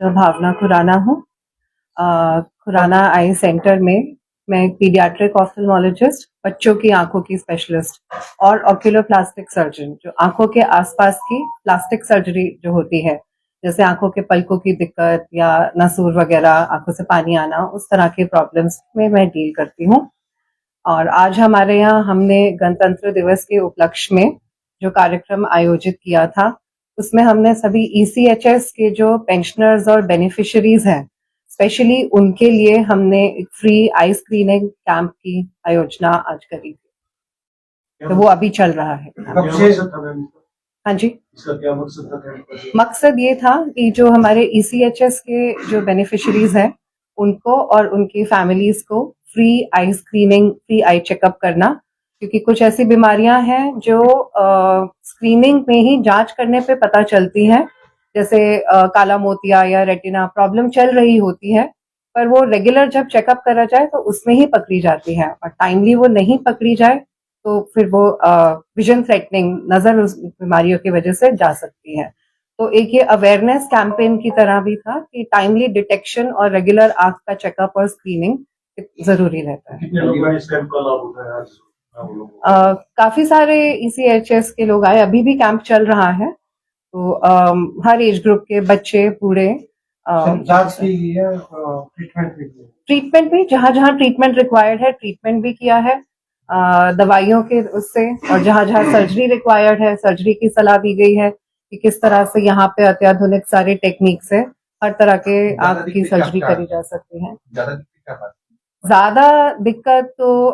Doctor भावना खुराना हूँ। खुराना आई centre में मैं एक पीडियाट्रिक ऑफ्थल्मोलॉजिस्ट, बच्चों की आंखों की स्पेशलिस्ट और ऑक्यूलोप्लास्टिक सर्जन, जो आंखों के आसपास की प्लास्टिक सर्जरी जो होती है, जैसे आंखों के पलकों की दिक्कत या नसूर वगैरह, आंखों से पानी आना, उस तरह के प्रॉब्लम्स में मैं डील करती हूँ। और आज हमारे यहाँ हमने गणतंत्र दिवस के उपलक्ष्य में जो कार्यक्रम आयोजित किया था, उसमें हमने सभी ECHS के जो पेंशनर्स और बेनिफिशियरीज हैं, स्पेशली उनके लिए हमने एक फ्री आई स्क्रीनिंग कैंप की आयोजना आज करी थी। तो वो अभी चल रहा है। हाँ जी, इसका क्या मकसद था? मकसद ये था कि जो हमारे ECHS के जो बेनिफिशियरीज हैं, उनको और उनकी फैमिलीज को फ्री आई स्क्रीनिंग, फ्री आई चेकअप करना, क्योंकि कुछ ऐसी बीमारियां हैं जो स्क्रीनिंग में ही जांच करने पे पता चलती हैं, जैसे काला मोतिया या रेटिना प्रॉब्लम चल रही होती है, पर वो रेगुलर जब चेकअप करा जाए तो उसमें ही पकड़ी जाती है, और टाइमली वो नहीं पकड़ी जाए तो फिर वो विजन थ्रेटनिंग, नजर उस बीमारियों की वजह से जा सकती है। तो एक ये अवेयरनेस कैंपेन की तरह भी था कि टाइमली डिटेक्शन और रेगुलर आंख का चेकअप और स्क्रीनिंग जरूरी रहता है। कितने लोग इस कैंप का लाभ उठाया आज? काफी सारे ECHS के लोग आए, अभी भी कैंप चल रहा है। तो हर एज ग्रुप के बच्चे, बूढ़े, ट्रीटमेंट भी जहाँ जहाँ ट्रीटमेंट रिक्वायर्ड है, ट्रीटमेंट भी किया है दवाइयों के उससे, और जहाँ जहाँ सर्जरी रिक्वायर्ड है, सर्जरी की सलाह दी गई है कि किस तरह से यहाँ पे अत्याधुनिक सारे टेक्निक से हर तरह के आंख की सर्जरी करी जा सकती है। ज्यादा दिक्कत तो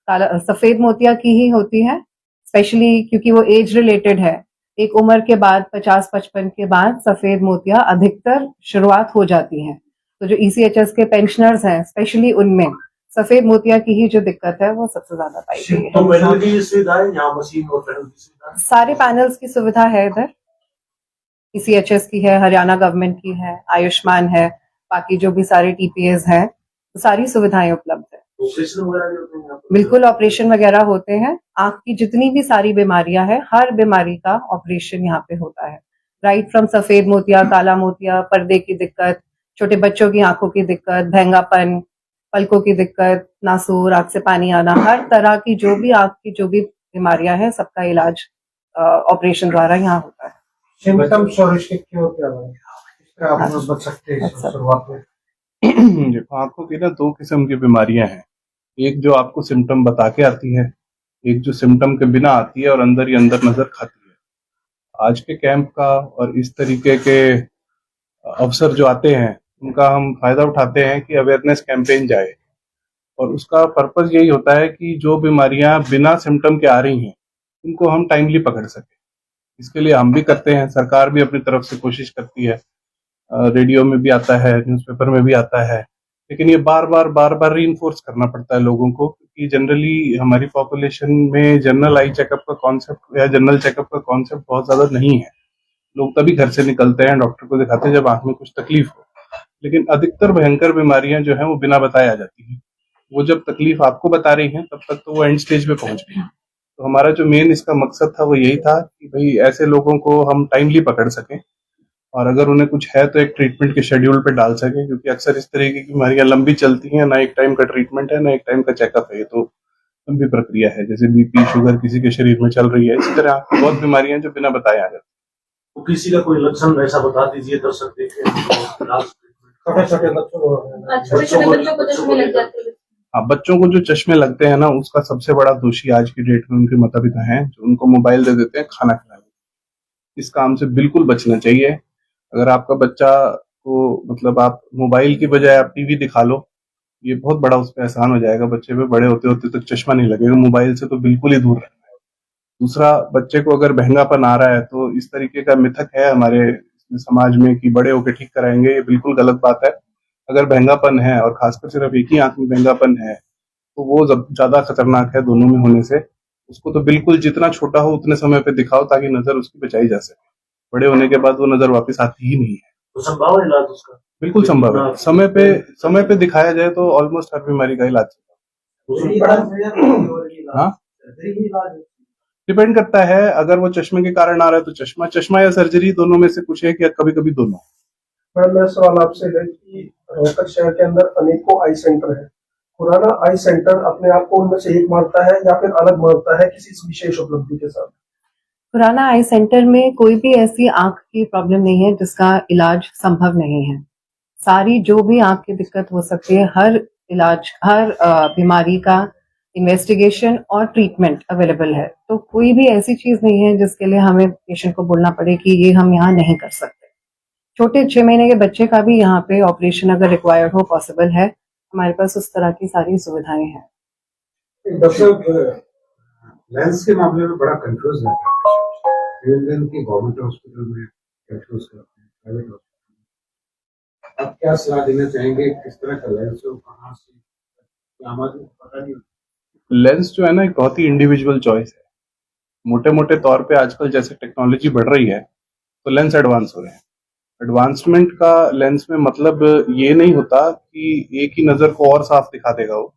सफेद मोतिया की ही होती है, स्पेशली क्योंकि वो एज रिलेटेड है। एक उम्र के बाद 50-55 के बाद सफेद मोतिया अधिकतर शुरुआत हो जाती है। तो जो ECHS के पेंशनर्स हैं, स्पेशली उनमें सफेद मोतिया की ही जो दिक्कत है वो सबसे ज्यादा पाई गई है। तो पैनल की सुविधा है यहाँ, मशीन और पैनल की सुविधा, सारे पैनल्स की सुविधा है इधर। ECHS की है, हरियाणा गवर्नमेंट की है, आयुष्मान है, बाकी जो भी सारे TPAs हैं, तो सारी सुविधाएं उपलब्ध है। ऑपरेशन वगैरह भी होते हैं? बिल्कुल, ऑपरेशन वगैरह होते हैं। आंख की जितनी भी सारी बीमारियां हैं, हर बीमारी का ऑपरेशन यहाँ पे होता है। राइट फ्रॉम सफेद मोतिया, काला मोतिया, पर्दे की दिक्कत, छोटे बच्चों की आंखों की दिक्कत, भैंगापन, पलकों की दिक्कत, नासूर, आंख से पानी आना, हर तरह की जो भी आंख की जो भी बीमारियां हैं, सबका इलाज ऑपरेशन द्वारा यहाँ होता है। सिम्पटम्स और इसके क्या क्या आप बच सकते हैं शुरुआत में? देखो, आंखों की ना दो किस्म की बीमारियां हैं। एक जो आपको सिम्टम बता के आती है, एक जो सिम्टम के बिना आती है और अंदर ही अंदर नजर खाती है। आज के कैंप का और इस तरीके के अवसर जो आते हैं, उनका हम फायदा उठाते हैं कि अवेयरनेस कैंपेन जाए, और उसका पर्पज यही होता है कि जो बीमारियां बिना सिम्टम के आ रही हैं, उनको हम टाइमली पकड़ सके। इसके लिए हम भी करते हैं, सरकार भी अपनी तरफ से कोशिश करती है, रेडियो में भी आता है, न्यूज़पेपर में भी आता है, लेकिन ये बार बार रीइंफोर्स करना पड़ता है लोगों को, क्योंकि जनरली हमारी पॉपुलेशन में जनरल आई चेकअप का कॉन्सेप्ट या जनरल चेकअप का कॉन्सेप्ट बहुत ज्यादा नहीं है। लोग तभी घर से निकलते हैं, डॉक्टर को दिखाते हैं जब आंख में कुछ तकलीफ हो, लेकिन अधिकतर भयंकर बीमारियां जो है वो बिना बताए आ जाती हैं। वो जब तकलीफ आपको बता रही है, तब तक तो वो एंड स्टेज पे पहुंच गई। तो हमारा जो मेन इसका मकसद था वो यही था कि भाई ऐसे लोगों को हम टाइमली पकड़ सकें, और अगर उन्हें कुछ है तो एक ट्रीटमेंट के शेड्यूल पे डाल सकें, क्योंकि अक्सर इस तरह की बीमारियां लंबी चलती हैं, ना एक टाइम का ट्रीटमेंट है, ना एक टाइम का चेकअप है। ये तो लंबी प्रक्रिया है, जैसे BP, शुगर किसी के शरीर में चल रही है, इसी तरह बहुत बीमारियां जो बिना बताए आ जाती हैं। तो किसी का कोई लक्षण ऐसा बता दीजिए दर्शक देखें। छोटे बच्चों को चश्मे लग जाते हैं। हाँ, बच्चों को जो चश्मे लगते हैं ना, उसका सबसे बड़ा दोषी आज की डेट में उनके माता पिता हैं, जो उनको मोबाइल दे देते हैं खाना खिलाने। इस काम से बिल्कुल बचना चाहिए। अगर आपका बच्चा को मतलब आप मोबाइल की बजाय आप TV दिखा लो, ये बहुत बड़ा उस पर एहसान हो जाएगा। बच्चे पे बड़े होते होते तक चश्मा नहीं लगेगा, मोबाइल से तो बिल्कुल ही दूर रहना है। दूसरा, बच्चे को अगर महंगापन आ रहा है तो इस तरीके का मिथक है हमारे समाज में कि बड़े होकर ठीक कराएंगे, ये बिल्कुल गलत बात है। अगर महंगापन है और खासकर सिर्फ एक ही आंख में महंगापन है, तो वो ज्यादा खतरनाक है दोनों में होने से। उसको तो बिल्कुल जितना छोटा हो उतने समय पे दिखाओ, ताकि नजर उसकी बचाई जा सके। बड़े होने के बाद वो नजर वापस आती ही नहीं है। तो संभव है इलाज उसका? बिल्कुल संभव है। समय पे दिखाया जाए तो ऑलमोस्ट हर बीमारी का इलाज हाँ, डिपेंड करता है। अगर वो चश्मे के कारण आ रहा है तो चश्मा या सर्जरी, दोनों में से कुछ है, या कभी कभी दोनों। मैम मेरा सवाल आपसे है कि रोहतक शहर के अंदर अनेकों आई सेंटर है। खुराना आई सेंटर अपने आप को उनमें से एक मानता है या फिर अलग मानता है किसी विशेष उपलब्धि के साथ? खुराना आई सेंटर में कोई भी ऐसी आंख की प्रॉब्लम नहीं है जिसका इलाज संभव नहीं है। सारी जो भी आंख की दिक्कत हो सकती है, हर इलाज, हर बीमारी का इन्वेस्टिगेशन और ट्रीटमेंट अवेलेबल है। तो कोई भी ऐसी चीज नहीं है जिसके लिए हमें पेशेंट को बोलना पड़े कि ये हम यहाँ नहीं कर सकते। छोटे 6 महीने के बच्चे का भी यहाँ पे ऑपरेशन अगर रिक्वायर्ड हो पॉसिबल है। हमारे पास उस तरह की सारी सुविधाएं हैं। डॉक्टर साहब, लेंस के मामले में बड़ा कंफ्यूज रहता है। इवन की गवर्नमेंट हॉस्पिटल में कंफ्यूज करते हैं, प्राइवेट हॉस्पिटल में। आप क्या सलाह देना चाहेंगे, किस तरह का लेंस हो, कहाँ से? हमारे को पता नहीं होता। लेंस जो है ना, एक बहुत ही इंडिविजुअल चॉइस है। मोटे मोटे तौर पे आजकल जैसे टेक्नोलॉजी बढ़ रही है तो लेंस एडवांस हो रहे हैं। एडवांसमेंट का लेंस में मतलब ये नहीं होता कि एक ही नजर को और साफ दिखा देगा वो।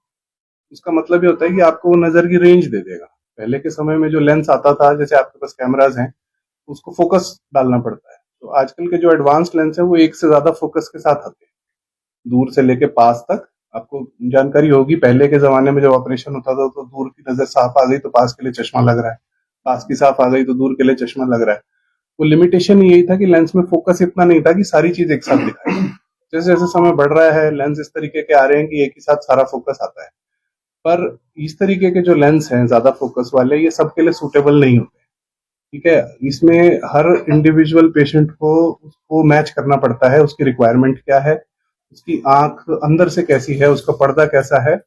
इसका मतलब ये होता है कि आपको वो नजर की रेंज दे देगा। पहले के समय में जो लेंस आता था, जैसे आपके पास कैमराज हैं, उसको फोकस डालना पड़ता है। तो आजकल के जो एडवांस लेंस है वो एक से ज्यादा फोकस के साथ आते हैं, दूर से लेके पास तक। आपको जानकारी होगी, पहले के जमाने में जब ऑपरेशन होता था तो दूर की नजर साफ आ गई तो पास के लिए चश्मा लग रहा है, पास की साफ आ गई तो दूर के लिए चश्मा लग रहा है। वो लिमिटेशन यही था कि लेंस में फोकस इतना नहीं था कि सारी चीज एक साथ दिखाई। जैसे जैसे समय बढ़ रहा है, लेंस इस तरीके के आ रहे हैं कि एक ही साथ सारा फोकस आता है। पर इस तरीके के जो लेंस हैं ज्यादा फोकस वाले, ये सबके लिए सूटेबल नहीं होते। ठीक है, इसमें हर इंडिविजुअल पेशेंट को उसको मैच करना पड़ता है, उसकी रिक्वायरमेंट क्या है, उसकी आंख अंदर से कैसी है, उसका पर्दा कैसा है,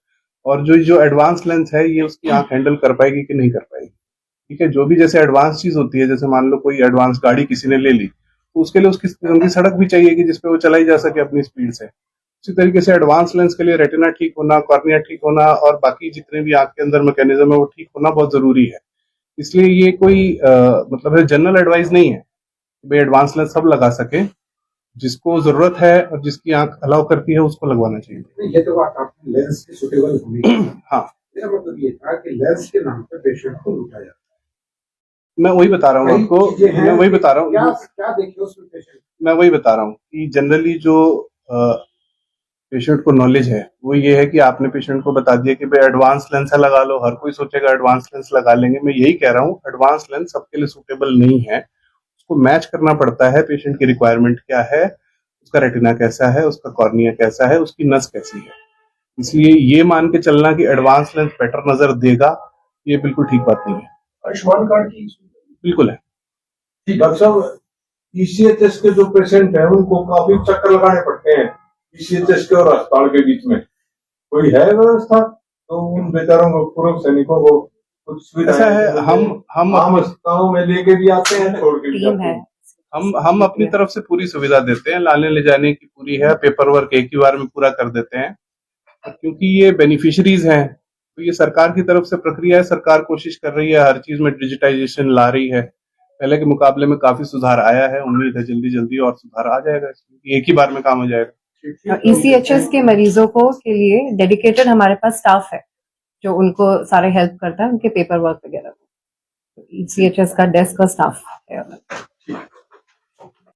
और जो जो एडवांस लेंस है ये उसकी आंख हैंडल कर पाएगी कि नहीं कर पाएगी। ठीक है, जो भी जैसे एडवांस चीज होती है, जैसे मान लो कोई एडवांस गाड़ी किसी ने ले ली तो उसके लिए उसकी सड़क भी चाहिए कि जिसपे वो चलाई जा सके अपनी स्पीड से। उसी तरीके से एडवांस लेंस के लिए रेटिना ठीक होना, कॉर्निया ठीक होना और बाकी जितने भी आंख के अंदर मैकेनिज्म है वो ठीक होना बहुत जरूरी है। इसलिए ये कोई मतलब जनरल एडवाइस नहीं है कि भाई एडवांस लेंस सब लगा सके। जिसको जरूरत है और जिसकी आंख अलाउ करती है उसको लगवाना चाहिए। ये तो बात आपने लेंस की सुटेबल होनी है। हाँ, मेरा मतलब ये था कि लेंस के नाम पे पेशेंट को लूटा जाता है। मैं वही बता रहा हूँ आपको, मैं वही बता रहा हूँ, क्या देखिए उसमें पेशेंट? मैं वही बता रहा हूँ कि जनरली जो पेशेंट को नॉलेज है वो ये है कि आपने पेशेंट को बता दिया कि भाई एडवांस लेंस है लगा लो। हर कोई सोचेगा एडवांस लेंस लगा लेंगे। मैं यही कह रहा हूँ, एडवांस लेंस सबके लिए सूटेबल नहीं है। उसको मैच करना पड़ता है, पेशेंट की रिक्वायरमेंट क्या है, उसका रेटिना कैसा है, उसका कॉर्निया कैसा है, उसकी नस कैसी है। इसलिए ये मान के चलना कि एडवांस लेंस बेटर नजर देगा, ये बिल्कुल ठीक बात नहीं है। आयुष्मान कार्ड की बिल्कुल है। डॉक्टर साहब, ईसीएचएस के जो पेशेंट हैं उनको काफी चक्कर लगाने पड़ते हैं ईसीएचएस के और अस्पताल के बीच में। कोई है व्यवस्था तो उन बेचारों को, पूर्व सैनिकों को कुछ सुविधा ऐसा है, हम आम अस्पतालों में लेके भी आते हैं, छोड़ के भी जाते हैं। हम अपनी तरफ से पूरी सुविधा देते हैं, लाने ले जाने की पूरी है, पेपर वर्क एक ही बार में पूरा कर देते हैं। क्योंकि ये बेनिफिशरीज हैं तो ये सरकार की तरफ से प्रक्रिया है। सरकार कोशिश कर रही है, हर चीज में डिजिटाइजेशन ला रही है। पहले के मुकाबले में काफी सुधार आया है, उम्मीद है जल्दी जल्दी और सुधार आ जाएगा, एक ही बार में काम हो जाएगा। ईसीएचएस के मरीजों को के लिए डेडिकेटेड हमारे पास स्टाफ है जो उनको सारे हेल्प करता है, उनके पेपर वर्क वगैरह। ईसीएचएस का डेस्क का स्टाफ है।